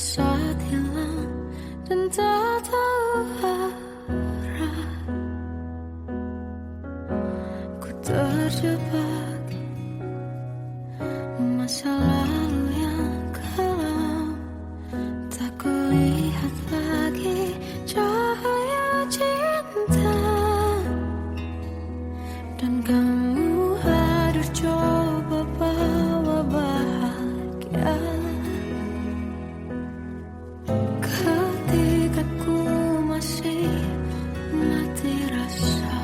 saat hilang dan tak tahu arah. Ku terjebak masa lalu yang kelam, tak kulihat lagi cahaya cinta. Dan kamu hadir coba bawa bahagia ketika ku masih mati rasa.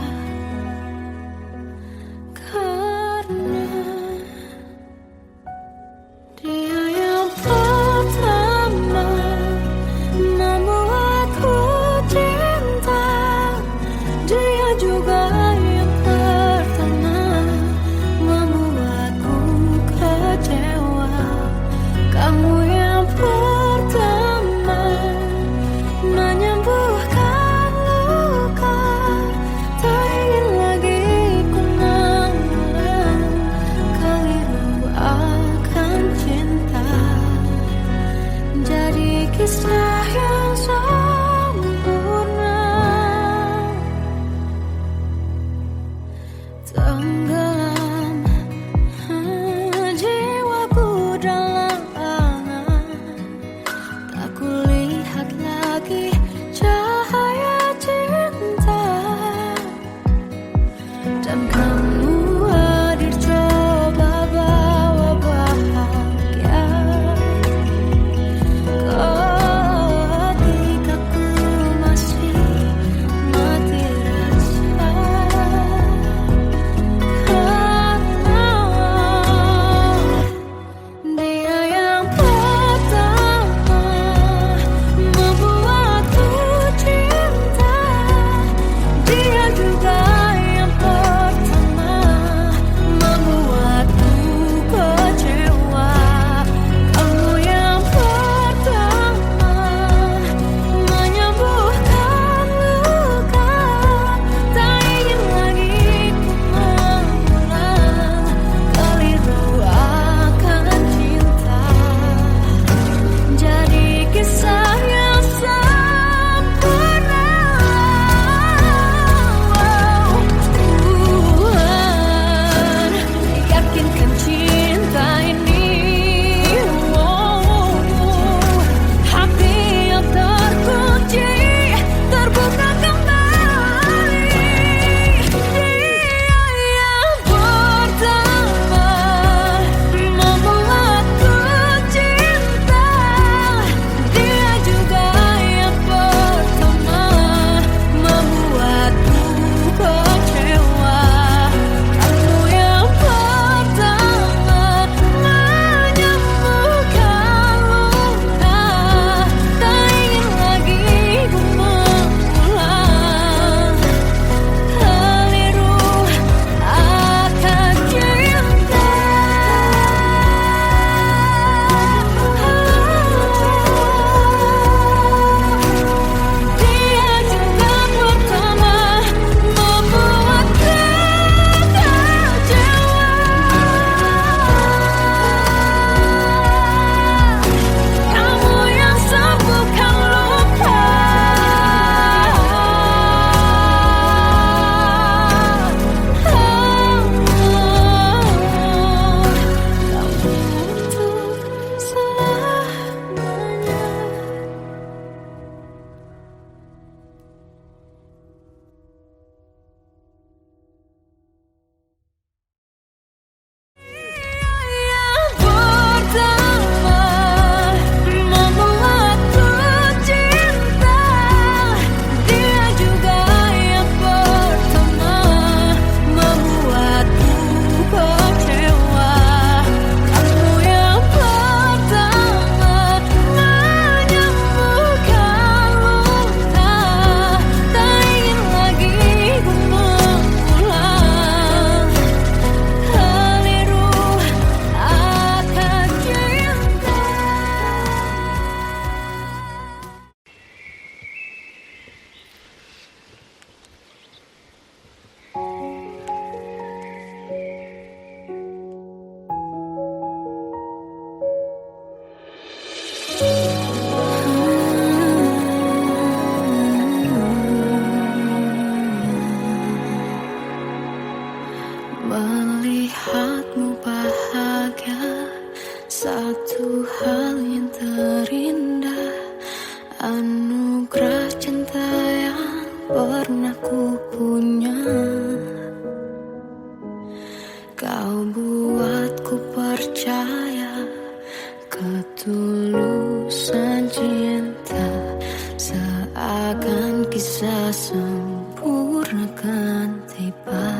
Seakan kisah sempurna kan tiba,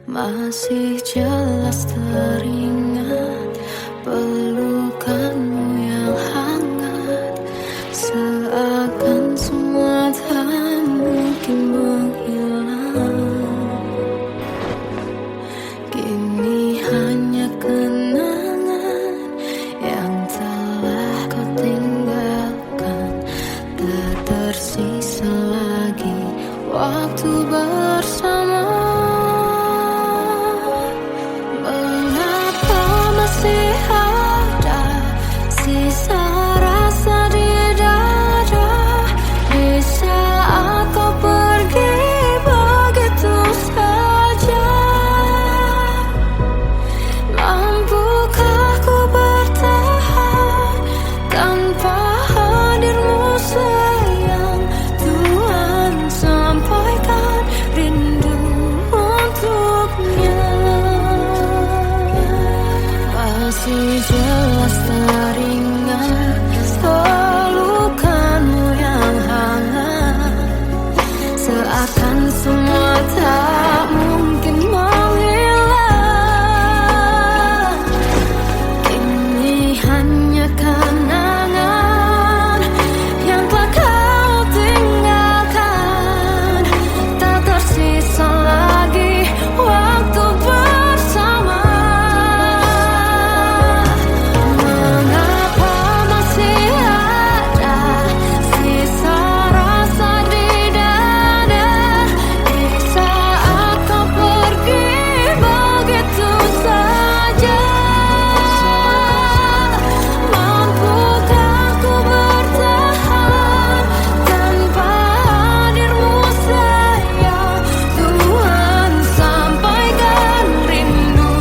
masih jelas teringat pelukanmu yang hangat. Seakan semua tak mungkin menghilang, kini hanya kenangan yang telah kau tinggalkan. Tak tersisa lagi waktu bersama. Mengapa masih ada sisa rasa di dada, di saat kau pergi begitu saja? Mampukah ku bertahan tanpa hadirmu sayang? Tuhan, sampaikan rindu untuknya. Masih jelas teringat pelukanmu yang hangat. Seakan semua tak mungkin menghilang, kini hanya kenangan yang telah kau tinggalkan. Tak tersisa lagi waktu bersama. Mengapa masih ada sisa rasa di dada, di saat kau pergi begitu saja? Mampukah ku bertahan tanpa hadirmu sayang? Tuhan, sampaikan rindu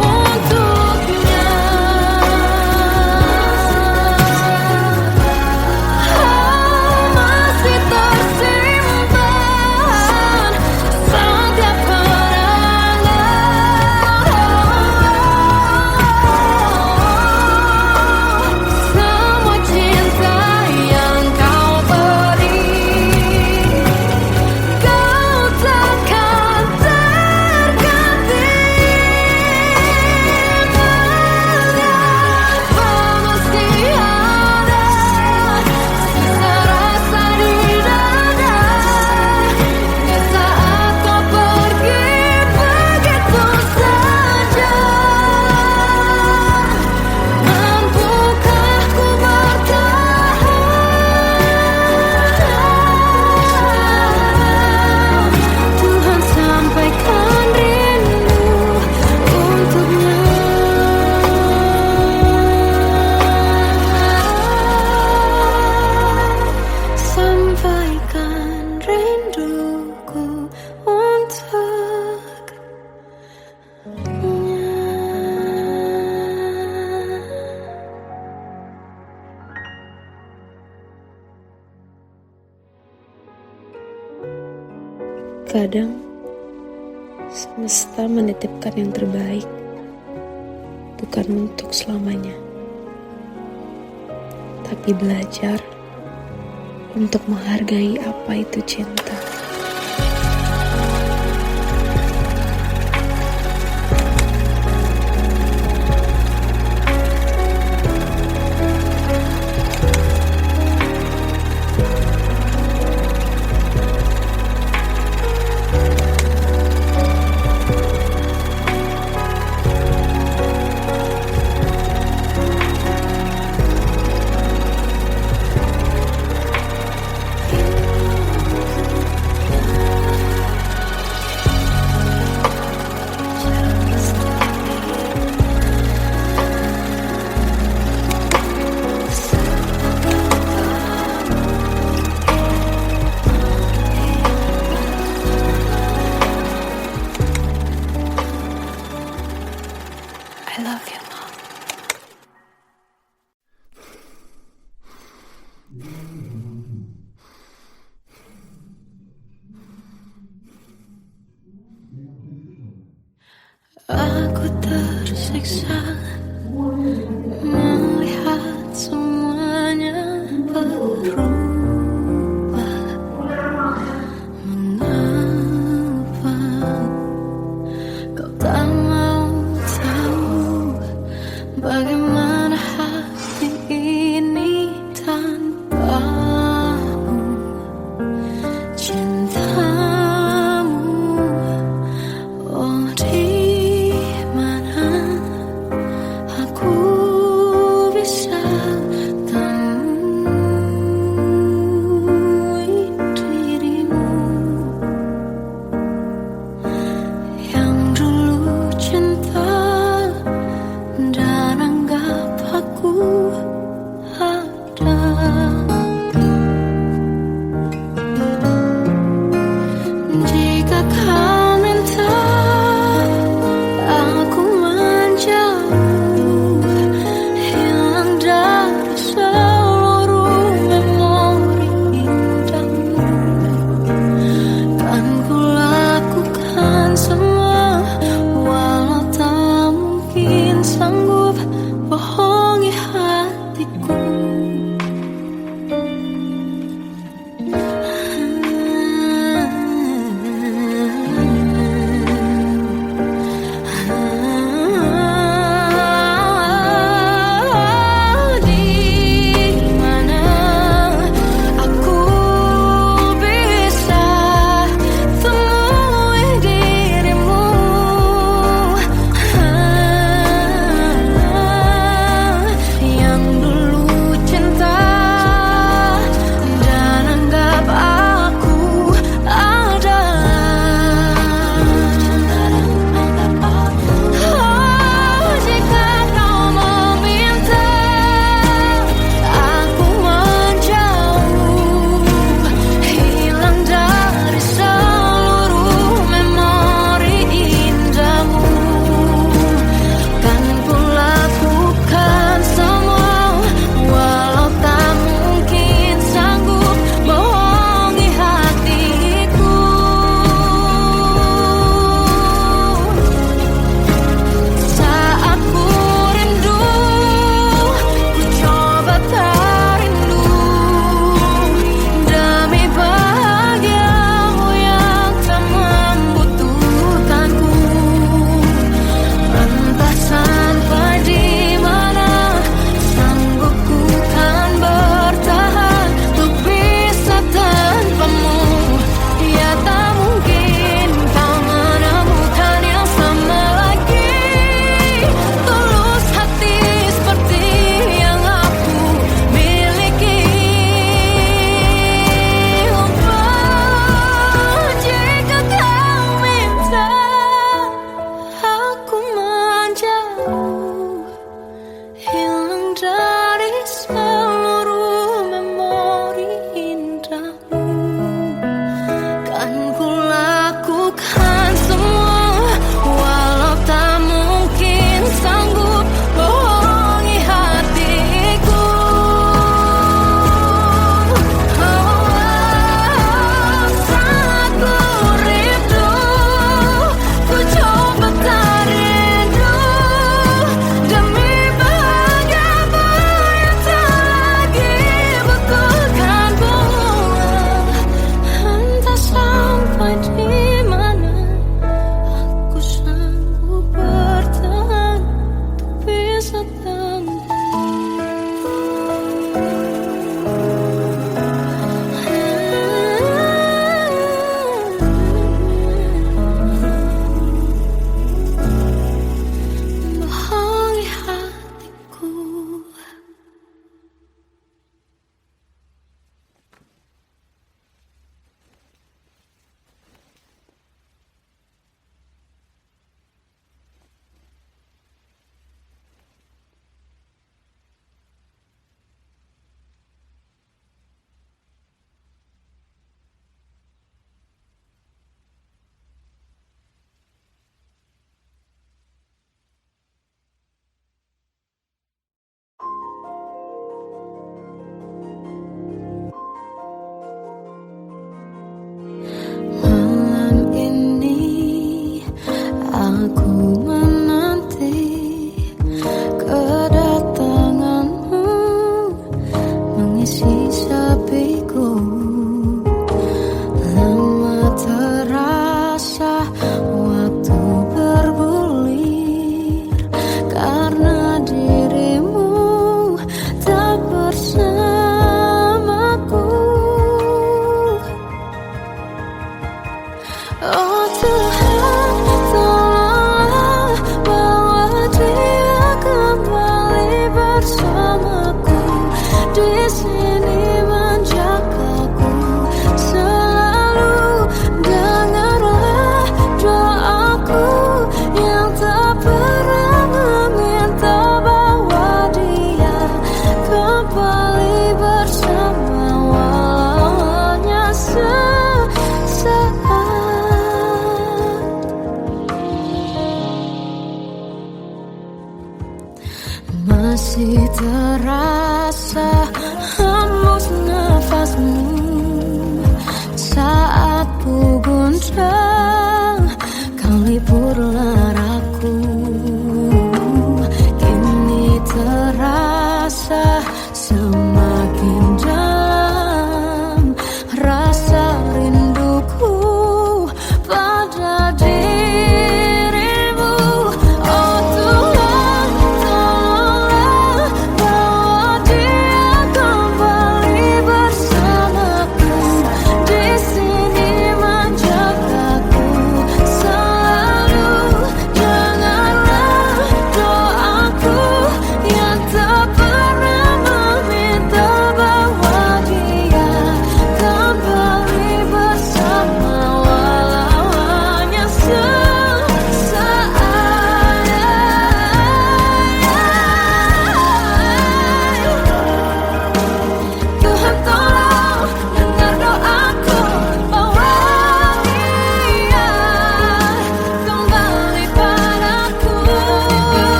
untuknya. Masih tersimpan setiap kenangan, semua cinta yang kau beri. Kau takkan terganti. Mengapa masih ada sisa rasa di dada, di saat kau pergi begitu saja? Mampukah ku bertahan? Tuhan, sampaikan rindu untuknya. Sampaikan rinduku untuknya. Kadang semesta menitipkan yang terbaik, bukan untuk selamanya, tapi belajar untuk menghargai apa itu cinta. I love you, Mom. Aku tersiksa melihat semuanya berubah.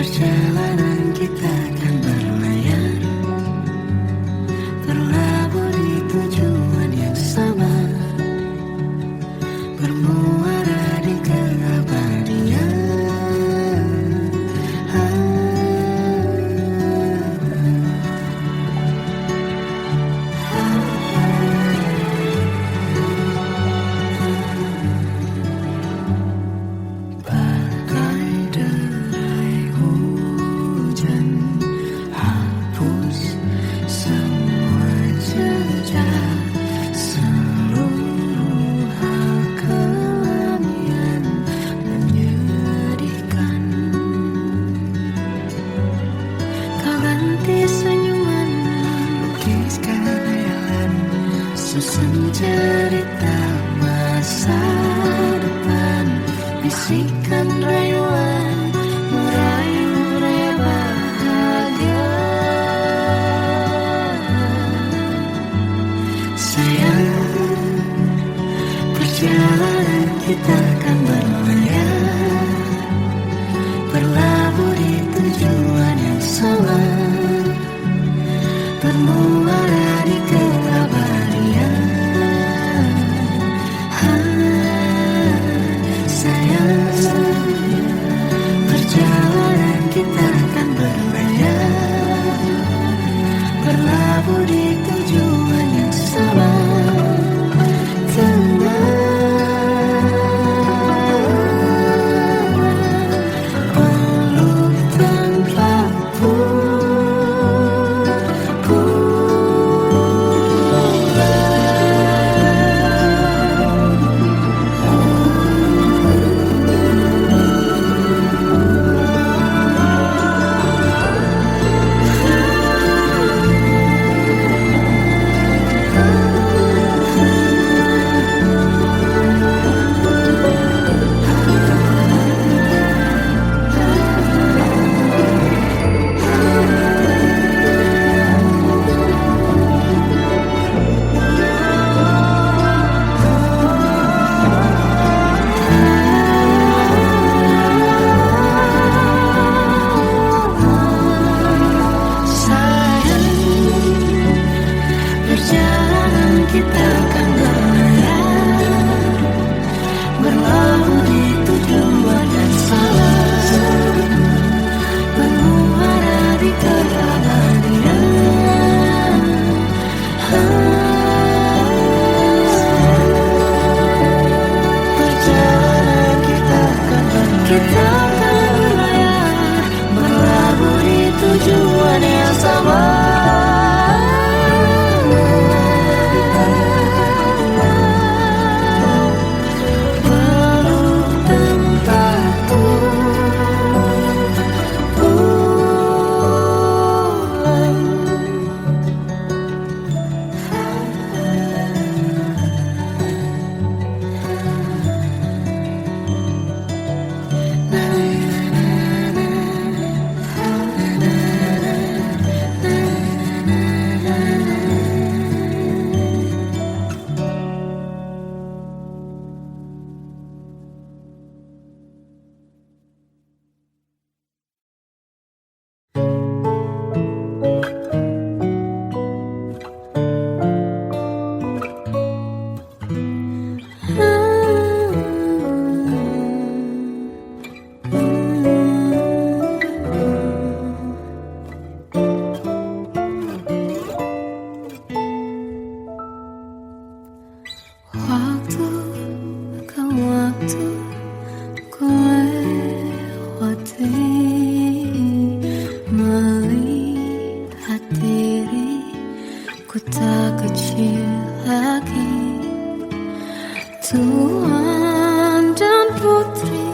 Perjalanan kita kan berlayar, berlabuh di tujuan yang sama, bermuara di keabadian. Susun cerita masa depan, bisikan rayuan merayu raya bahagia. Sayang, perjalanan kita akan berlayar, berlabuh di tujuan yang sama, bermuara di keabadian. Perjalanan kita akan berlayar, berlabuh di tujuan yang sama, peluk tanpa kita akan berlayar, berlabuh di tujuan yang sama, bermuara di keabadian. Perjalanan kita akan berlayar, berlabuh di tujuan yang sama. Waktu ku lewati, melihat diriku tak kecil lagi. Tuan dan putri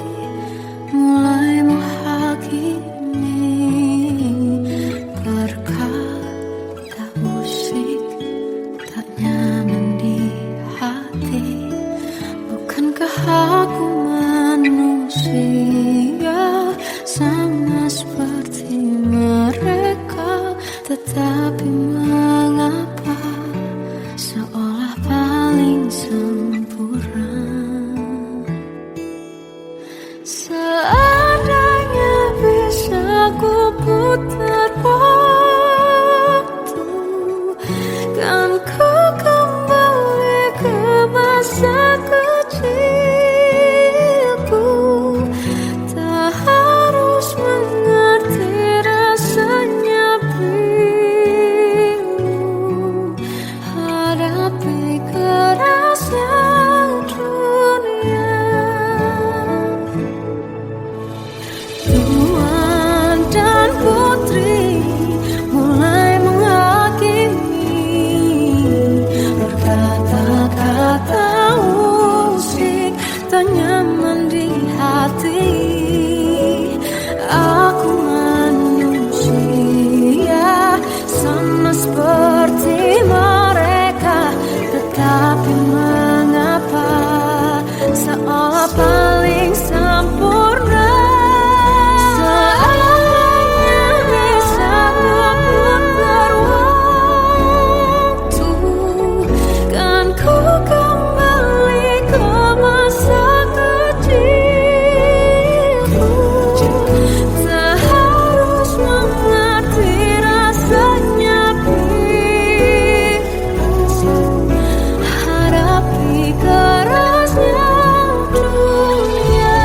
mulai menghakimi, berkata musik tak nyaman di hati. Aku manusia sama seperti mereka, tetapi mengapa seolah paling sempurna? Seandainya bisa ku putar waktu, kan ku kembali ke masa kecilku. Tak harus mengerti rasanya pilu, hadapi kerasnya dunia. Tuan dan putri mulai menghakimi, berkata-kata musik tak nyaman di hati. Aku manusia sama seperti mereka, tetapi mengapa seolah paling sempurna. Seandainya bisa memutar waktu, kan ku kembali ke masa kecilku. Tak harus mengerti rasanya pilu, hadapi kerasnya dunia.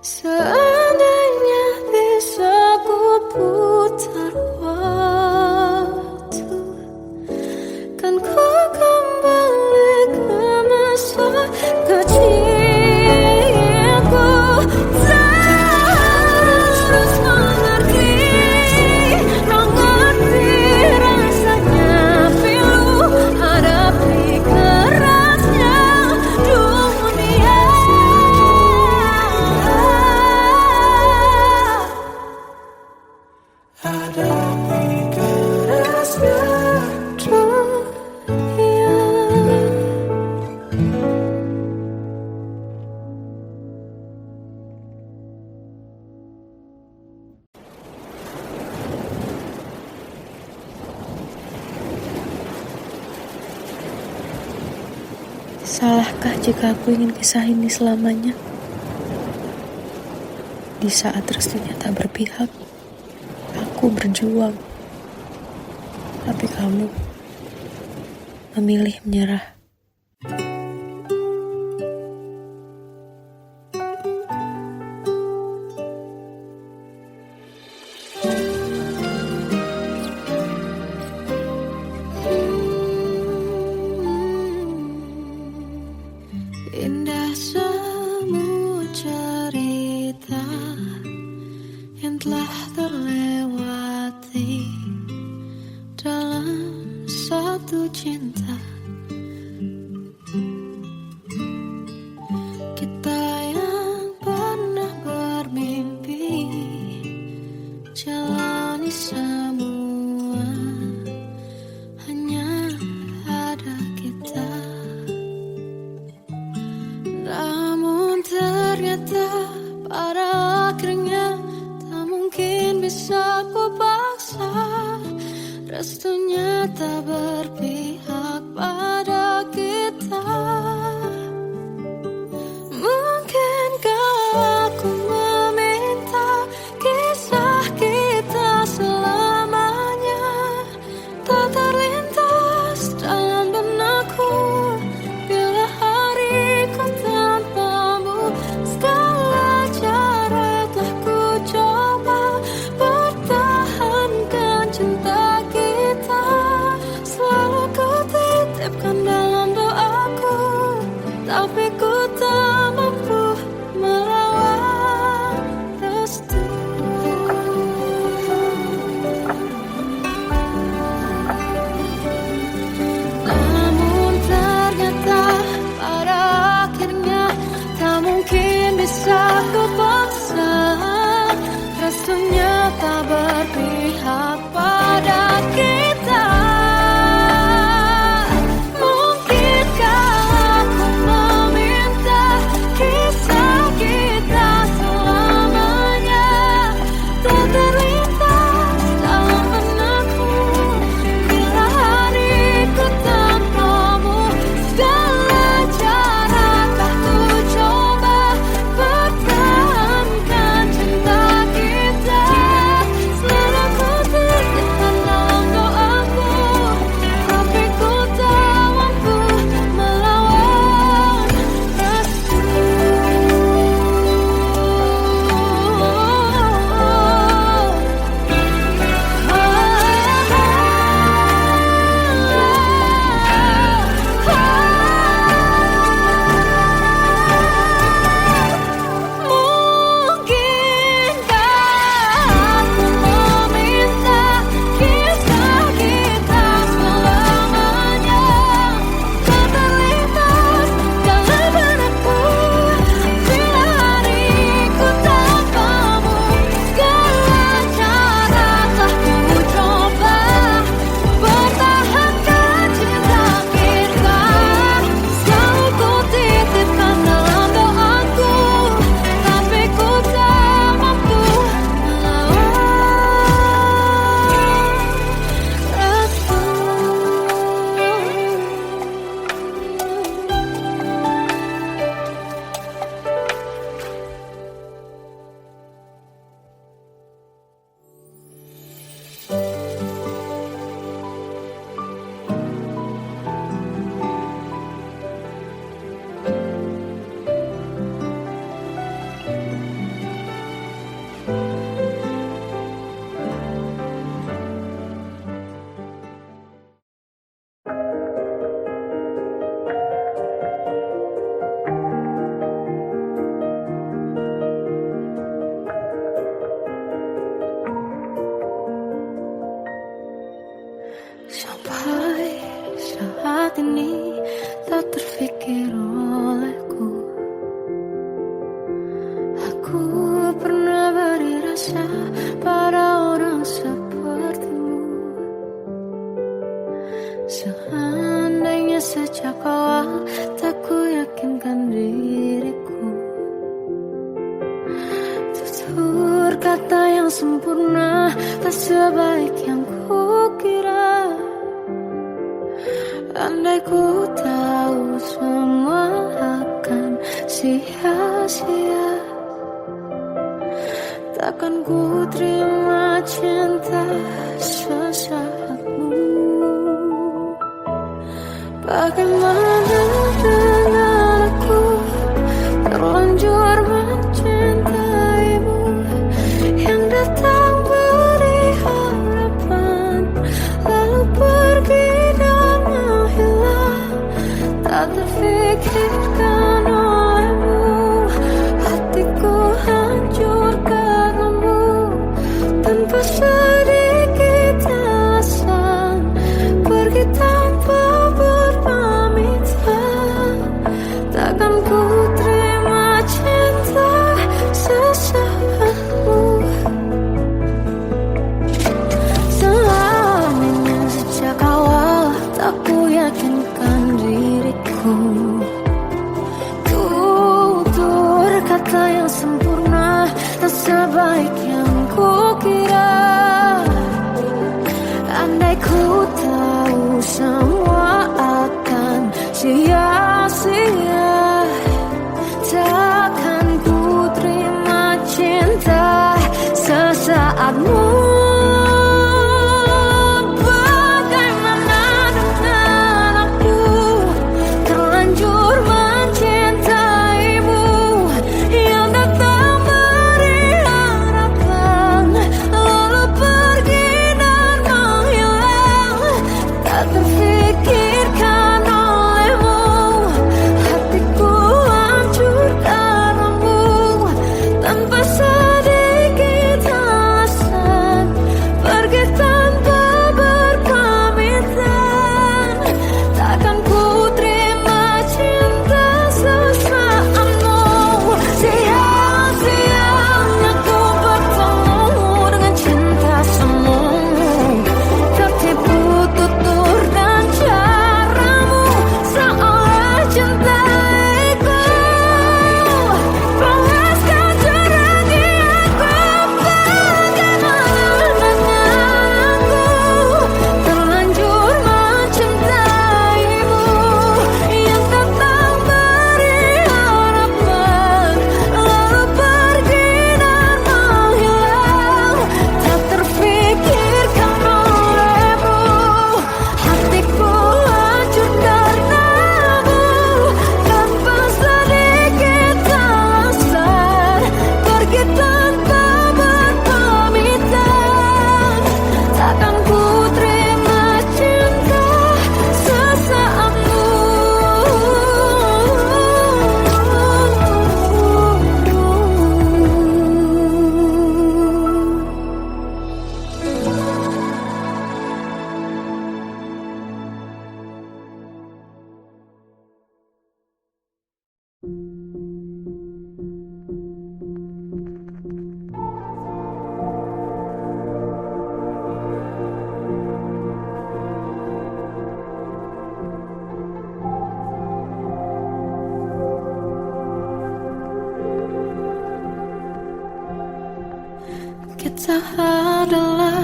Seandainya bisa ku putar waktu, kan ku kembali ke masa kecilku. Tak harus mengerti rasanya pilu, hadapi kerasnya dunia. Hadapi kerasnya dunia. Salahkah jika aku ingin kisah ini selamanya? Di saat restunya tak berpihak, aku berjuang. Tapi kamu memilih menyerah. Indah semua cerita yang telah terlewati dalam satu cinta. Kita yang pernah bermimpi jalani semua, hanya ada kita. Namun ternyata pada akhirnya tak mungkin bisa ku paksa, restunya tak berpihak. saat ini tak terfikir olehku. Aku pernah beri rasa pada orang sepertimu. Seandainya sejak awal tak ku yakinkan diriku, tutur kata yang sempurna tak sebaik yang ku kira. Andai ku tahu semua akan sia-sia, takkan ku terima cinta sesaatmu. Bagaimana dengan aku terlanjur mencintaimu, yang datang beri harapan lalu pergi dan menghilang. Tak terfikirkan olehmu, hatiku hancur karenamu. Tanpa sedikit alasan pergi tanpa berpamitan. Takkan ku terima cinta sesaatmu. Selamanya sejak awal tak ku yakinkan diriku. Tutur kata yang sempurna tak sebaik yang ku kira. Andai ku tahu semua akan sia-sia, takkan ku terima cinta sesaatmu. Bagaimana dengan aku terlanjur mencintaimu, yang datang beri harapan lalu pergi dan menghilang. Tak terfikirkan olehmu, hatiku hancur karenamu. Tanpa sedikit alasan pergi tanpa berpamitan. Takkan ku terima cinta sesaatmu. Sia-sianya ku bertemu dengan cinta semu. Tertipu tutur dan caramu, seolah cintaiku panaskan curahi aku. Bagaimana dengan aku terlanjur mencintaimu, yang datang beri harapan lalu pergi dan menghilang. Tak terfikirkan olehmu, hatiku hancur karenamu. Tanpa sedikit alasan pergi tanpa berpamitan. Takkan ku terima cinta sesaatmu. Kita adalah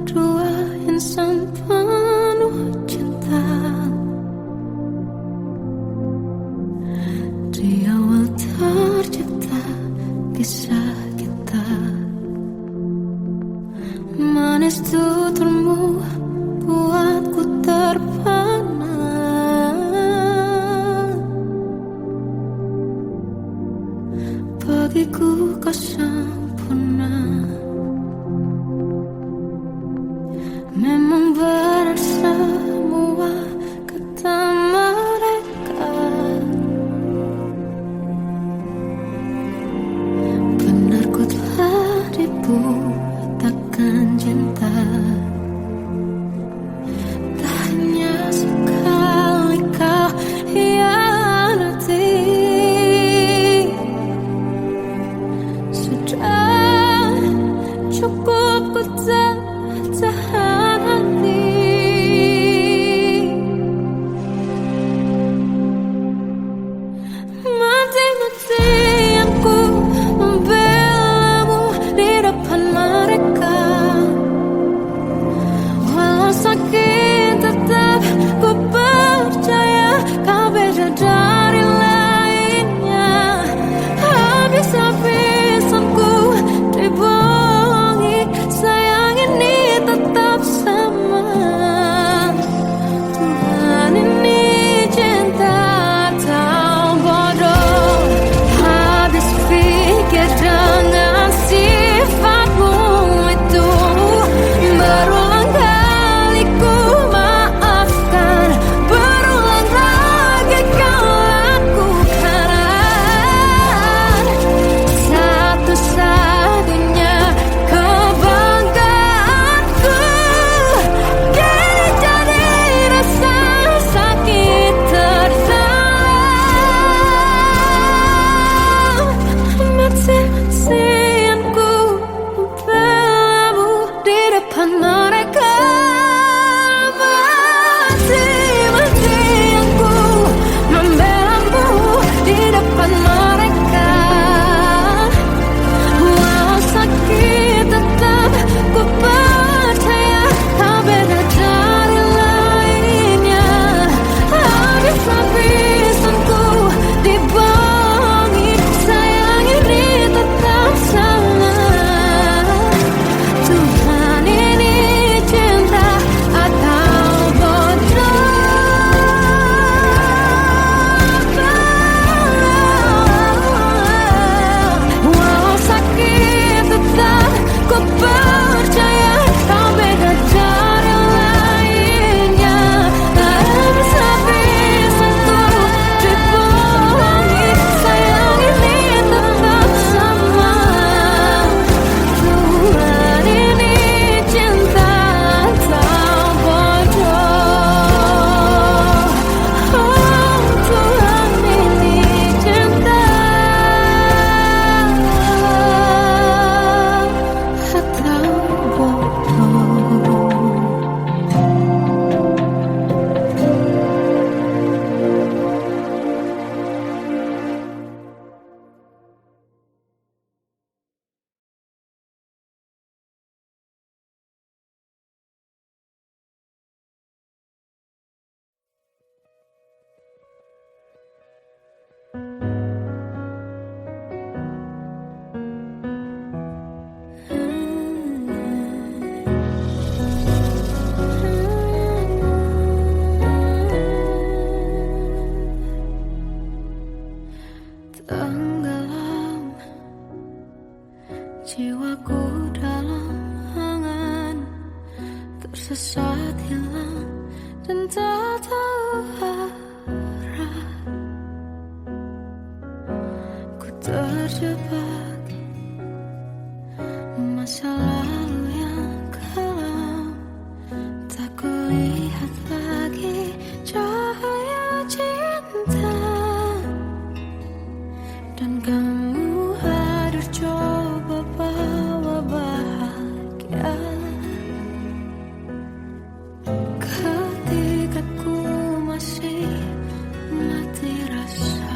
dua insan penuh cinta. Di awal tercipta kisah kita, manis tuturmu buatku terpana. Bagiku kau sempurna. arah. Ku terjebak masa lalu yang kelam. Tak kulihat lagi cahaya cinta. Dan kamu hadir coba bawa bahagia. Ketika ku masih mati rasa,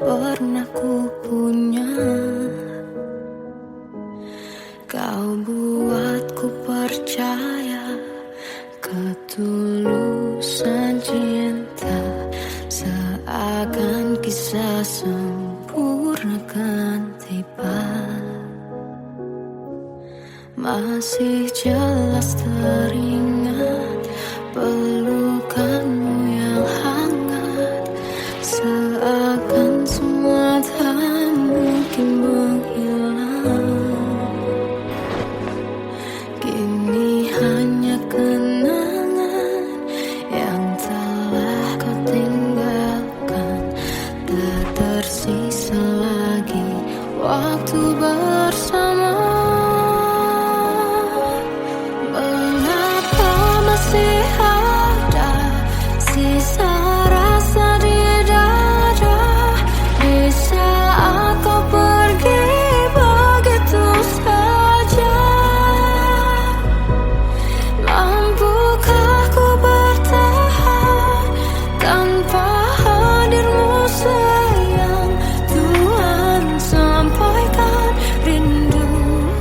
pernah ku punya. Kau buatku percaya ketulusan cinta, seakan kisah sempurna kan tiba. Masih jelas teringat pelukanmu yang hangat, seakan semua tak mungkin menghilang. Kini hanya kenangan yang telah kau tinggalkan, tak tersisa lagi waktu bersama. Mengapa masih ada sisa rasa di dada di saat kau pergi begitu saja? Mampukah ku bertahan tanpa hadirmu sayang? Tuhan sampaikan rindu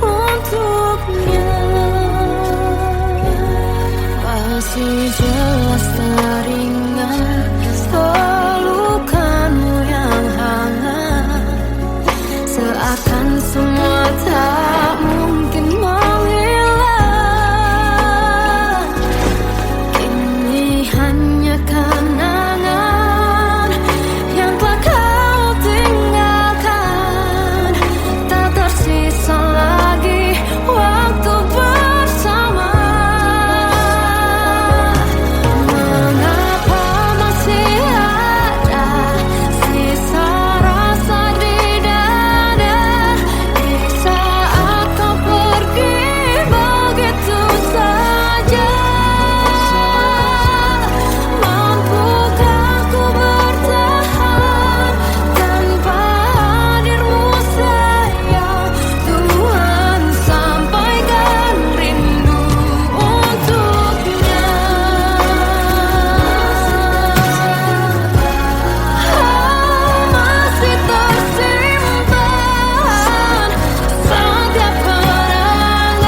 untuknya. Masih jelas teringat pelukanmu yang hangat, seakan semua tak mungkin menghilang. Kini hanya kenangan yang telah kau tinggalkan, tak tersisa lagi waktu bersama. Mengapa masih ada sisa rasa di dada di saat kau pergi begitu saja? Mampukah ku bertahan tanpa hadirmu sayang? Tuhan sampaikan rindu untuknya. Masih tersimpan setiap kenangan,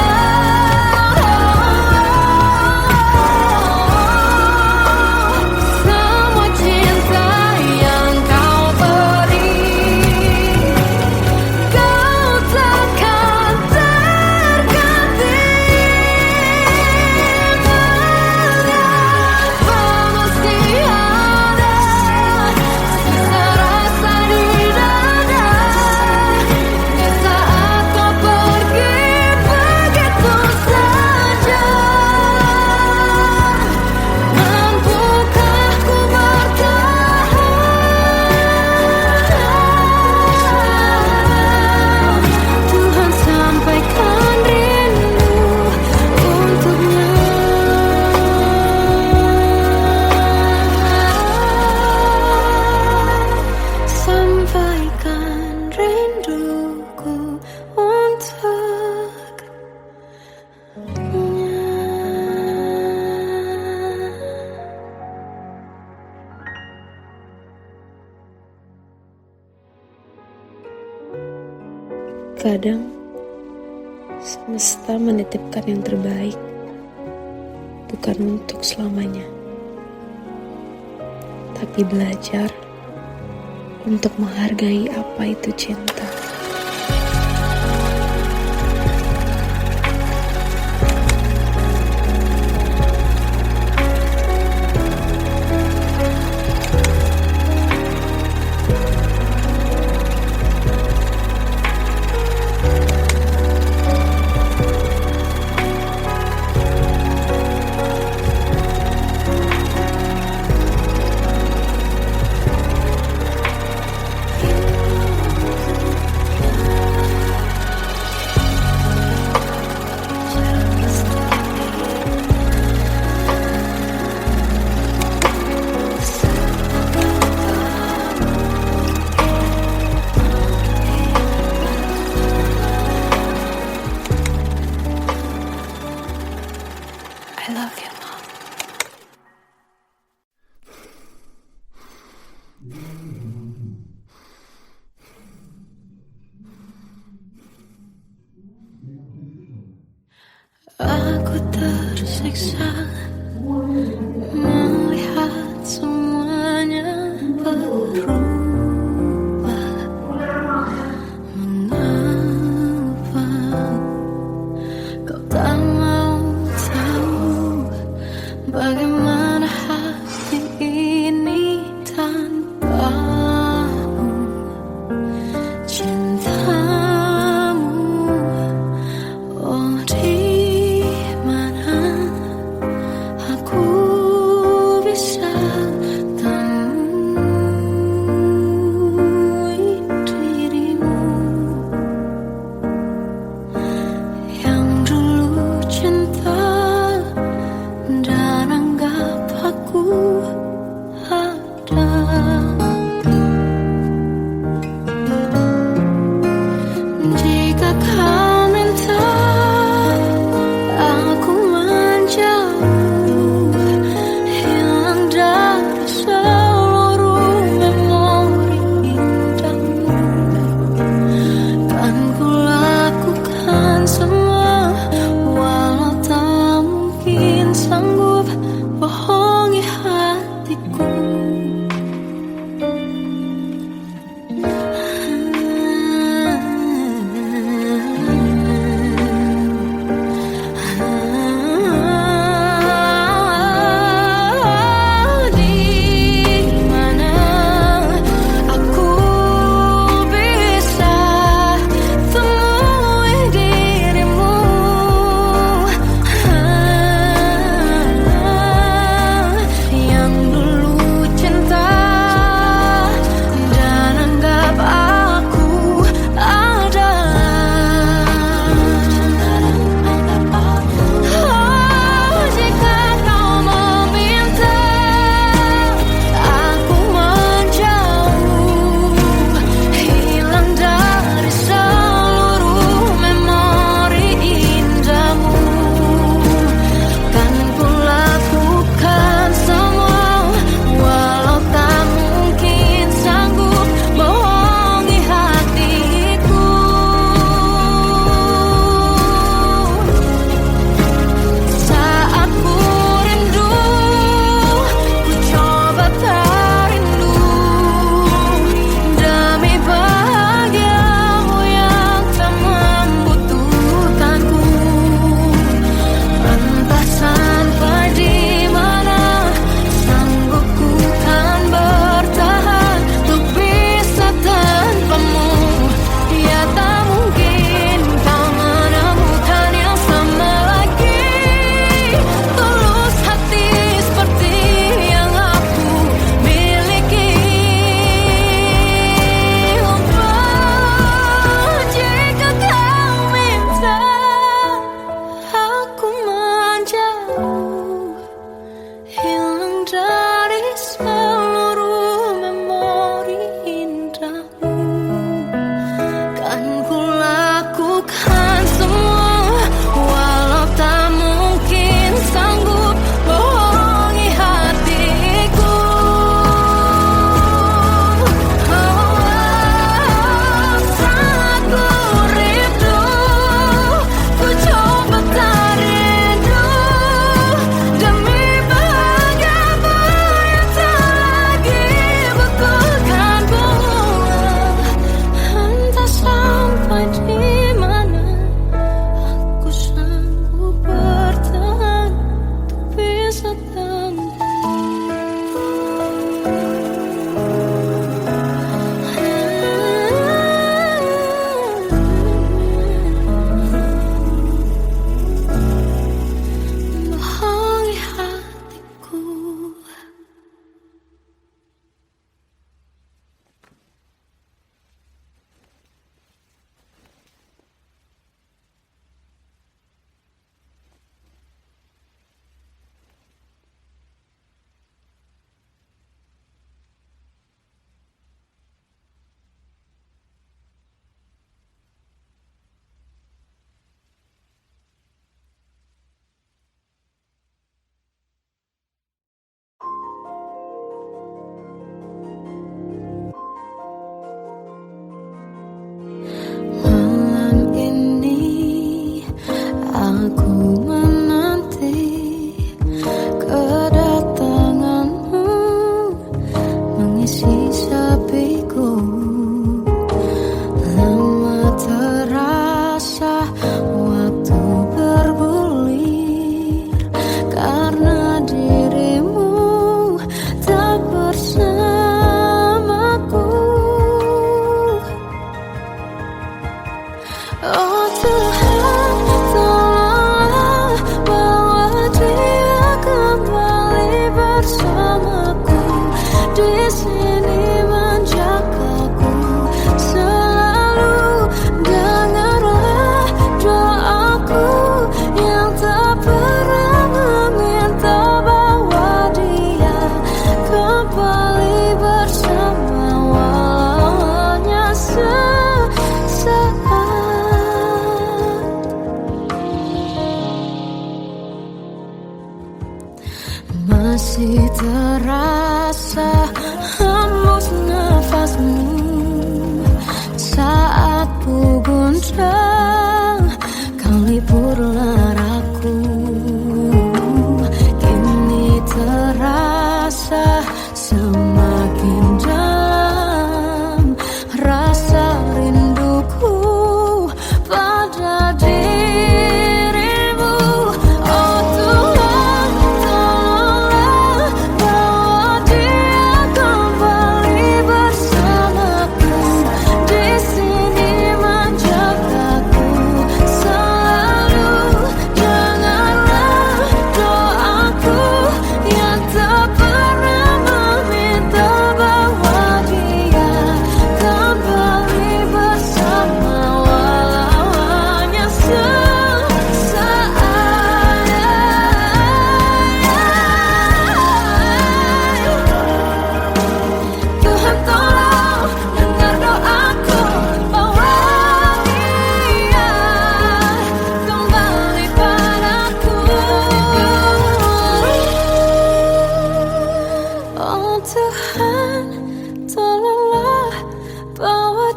semua cinta yang kau beri. Kau takkan terganti. Mengapa masih ada sisa rasa di dada di saat kau pergi begitu saja? Mampukah ku bertahan? Tuhan sampaikan rindu untuknya. Sampaikan rinduku untuknya. Kadang semesta menitipkan yang terbaik, bukan untuk selamanya, tapi belajar untuk menghargai apa itu cinta. Aku tersiksa melihat semuanya berubah. Mengapa kau tak mau tahu bagaimana hati ini tanpamu? Cintamu, oh di mana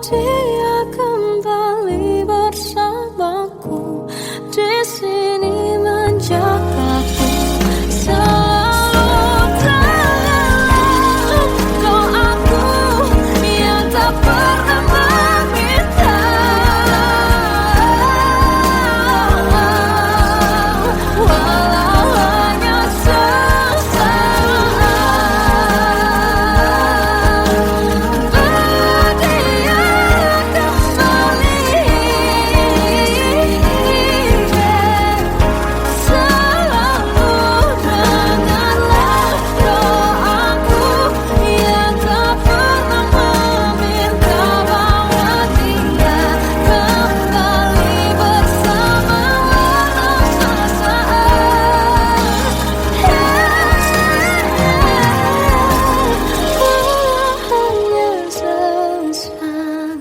dia kembali bersamaku di sini menjagaku. Selalu dalam doaku yang tak pernah meminta, walau hanya sesaat. Berdia kembali, selalu dengarlah doaku yang tak pernah meminta, bahwa dia kembali bersama walau sesaat. Hanya sesaat.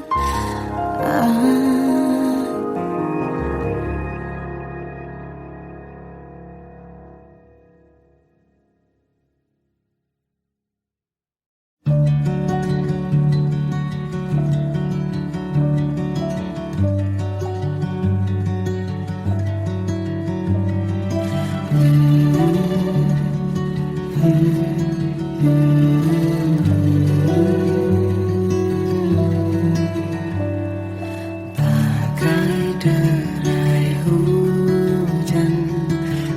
Bagai derai hujan,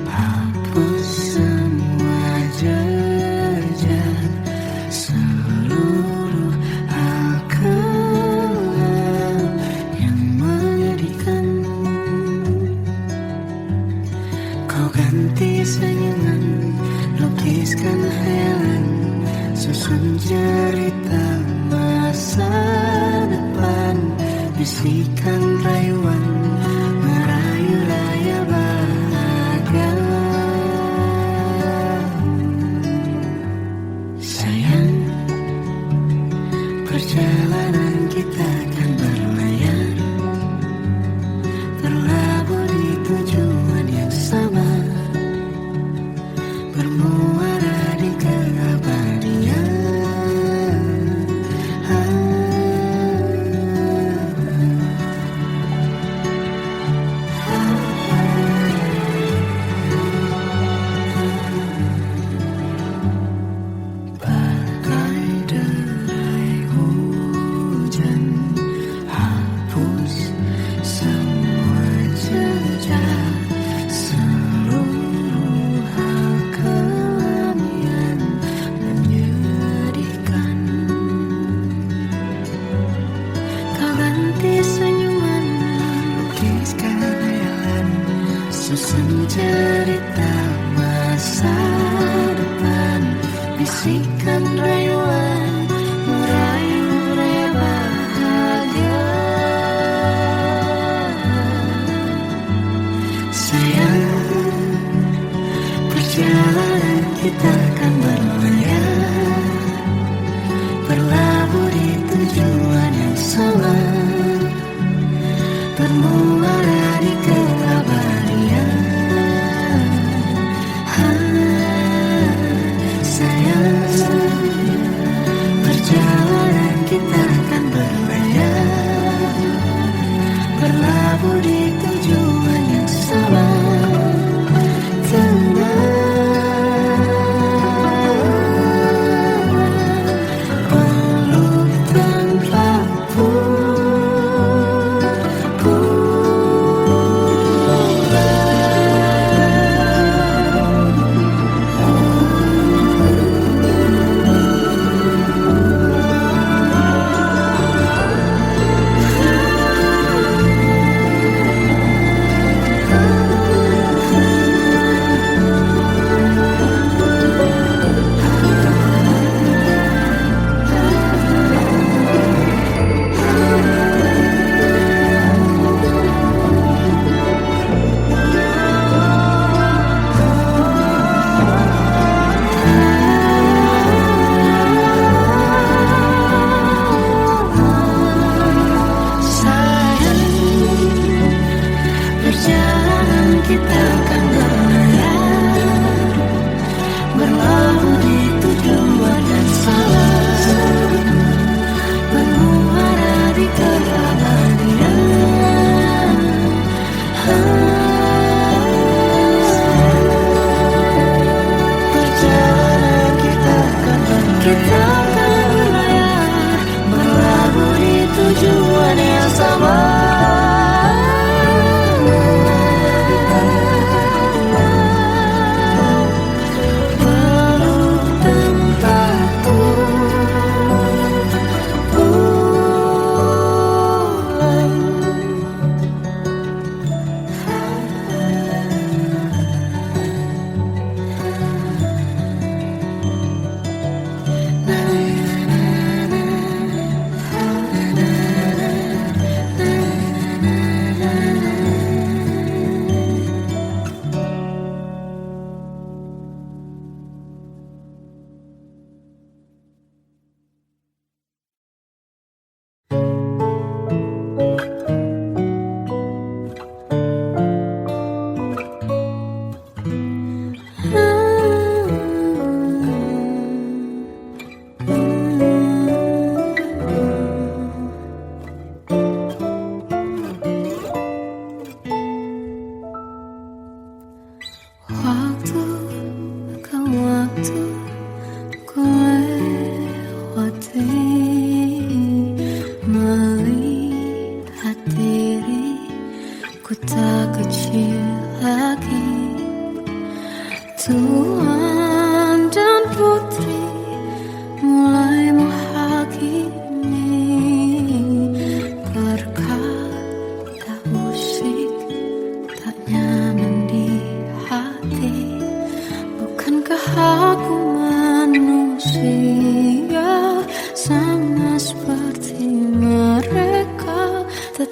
hapus semua jejak, seluruh hal kelam yang menyedihkan. Kau ganti senyuman, lukiskan hayalan, susun cerita masa depan, bisikan rayuan, merayu raya bahagia. Sayang, perjalanan kita akan berlayar, berlabuh di tujuan yang sama, bermuara di keabadian. Bagai derai hujan, hapus semua jejak, seluruh hal kelam yang menyedihkan. Kau ganti senyuman, lukiskan hayalan, susun cerita masa depan, bisikan rayuan, merayu raya bahagia. Sayang, perjalanan kita akan berlayar, berlabuh di tujuan yang sama, bermuara di keabadian. Sayang, perjalanan kita akan berlayar, berlabuh di tujuan yang sama. Peluk tanpa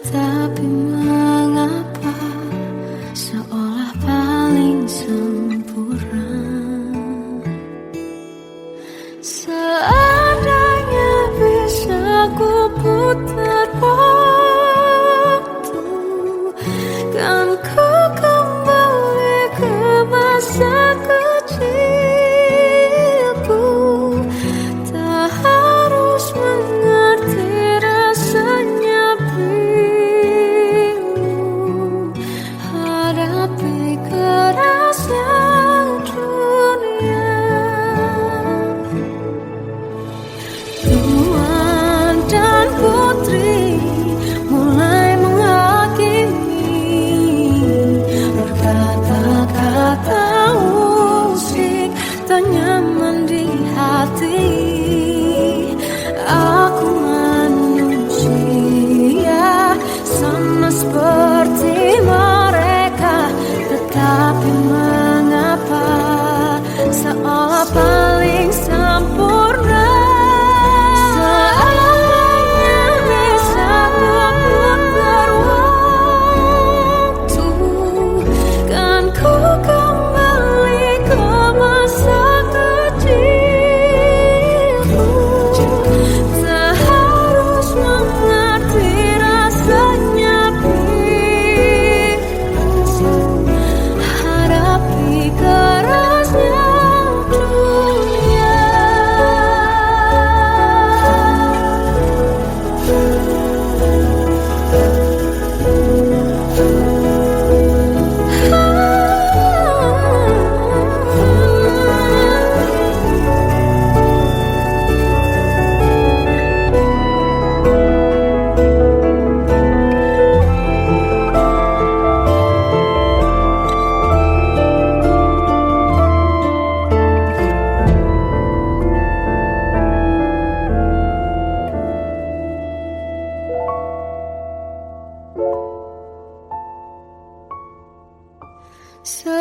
Tetapi mengapa seolah paling sempurna? Seandainya bisa ku putar waktu, kan ku kembali ke masa kecilku. Tak harus mengerti rasanya bingung hadapi kerasnya dunia. Tuan dan putri mulai menghakimi, berkata-kata usik tak nyaman di hati. Aku manusia sama seperti mereka, tetapi mengapa seolah paling sempurna? Seandainya bisa memutar waktu, kan ku kembali ke masa kecilku. Tak harus mengerti rasanya bingung hadapi kerasnya dunia. So